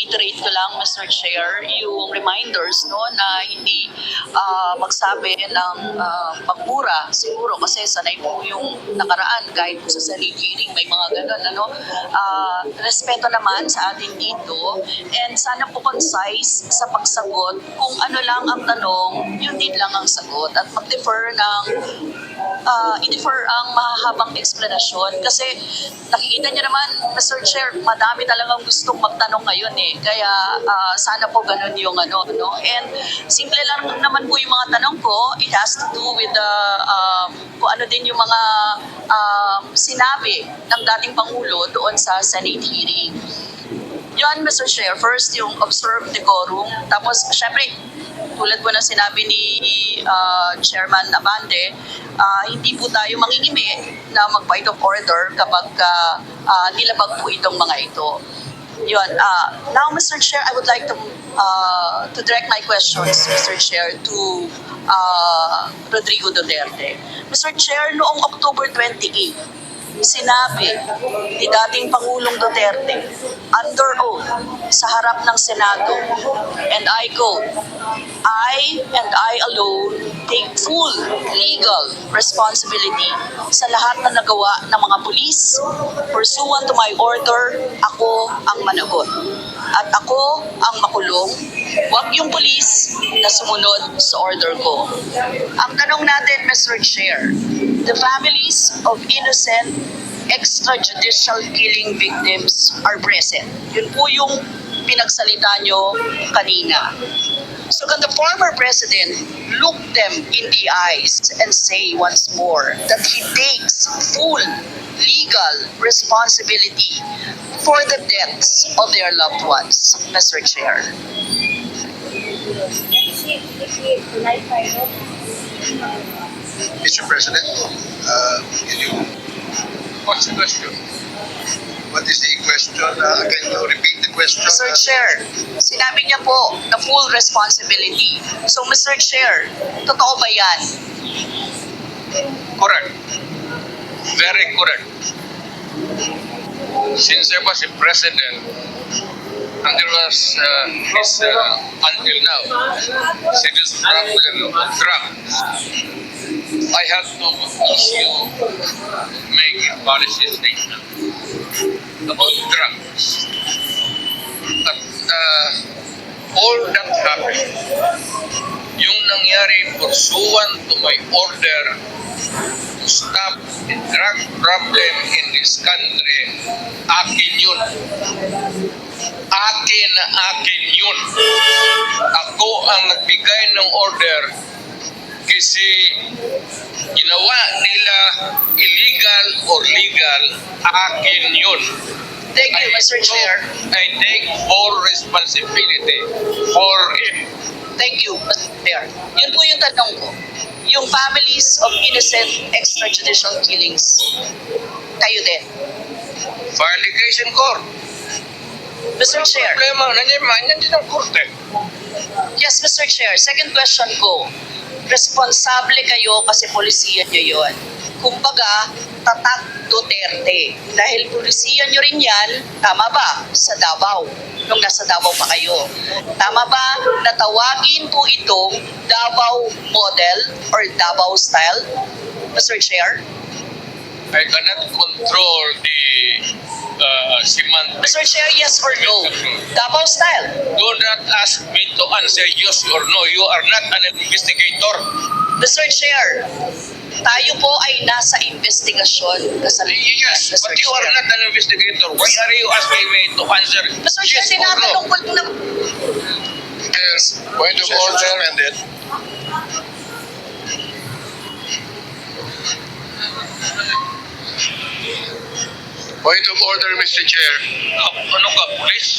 i-reiterate ko lang, Mr. Chair, yung reminders no na hindi magsabi ng pagmura siguro kasi sanay po yung nakaraan kahit po sa Senate hearing may mga ganun ano. Respeto naman sa atin dito and sana po concise sa pagsagot kung ano lang ang tanong, yun din lang ang sagot at mag-defer ng i-defer ang mahahabang explanation kasi nakikita niyo naman, Mr. Chair, madami talagang gustong magtanong ngayon eh. Kaya sana po ganun yung ano, no? And simple lang naman po yung mga tanong ko. It has to do with kung ano din yung mga sinabi ng dating Pangulo doon sa Senate hearing. Yun, Mr. Chair, first yung observe decorum. Tapos, syempre, tulad po na sinabi ni Chairman Abante, hindi po tayo mangingimi na mag-point of order kapag nilabag po itong mga ito. Yun. Now, Mr. Chair, I would like to direct my questions, Mr. Chair, to Rodrigo Duterte. Mr. Chair, noong October 28, sinabi ni dating Pangulong Duterte under oath sa harap ng Senado, and I quote, I and I alone take full legal responsibility sa lahat na nagawa ng mga pulis. Pursuant to my order, ako ang managot. At ako ang makulong, wag yung pulis na sumunod sa order ko. Ang tanong natin, Mr. Chair, the families of innocent extrajudicial killing victims are present. Yun po yung pinagsalita nyo kanina. So can the former president look them in the eyes and say once more that he takes full legal responsibility for the deaths of their loved ones, Mr. Chair? Mr. President, can you, what's the question? What is the question? Can you repeat the question? Mr. Chair, sinabi niya po na full responsibility. So, Mr. Chair, totoo ba yan? Correct. Very correct. Since I was a president, and there was until now, serious problem of drugs, I had to issue, make a policy statement about drugs. At all that happened, yung nangyari pursuant to my order to stop the drug problem in this country, akin yun. Akin yun. Ako ang nagbigay ng order kasi ginawa nila illegal or legal, akin yun. Thank you, Mr. Chair. I take full responsibility for it. Thank you, Mr. Chair. Yun po yung tanong ko. Yung families of innocent extrajudicial killings, kayo din. For allegation court. Mr. Chair. Problema, nandiyan din ang korte. Yes, Mr. Chair. Second question ko. Responsable kayo kasi polisiyan nyo yun. Kumbaga, tatak Duterte. Dahil polisiyan nyo rin yan, tama ba? Sa Davao. Nung nasa Davao pa kayo. Tama ba na tawagin po itong Davao model or Davao style? Mr. Chair? I cannot control the semantics. Mr. Chair, yes or no? Davao style. Do not ask me to answer yes or no. You are not an investigator. Mr. Chair, tayo po ay nasa investigasyon. Yes, Mr. but you are Chair. not an investigator. Why are you asking me to answer Mr. Chair, yes or no? tinatanong ko na... Yes. Point of order. Suspended. Point of order, Mr. Chair. Ano ka, police?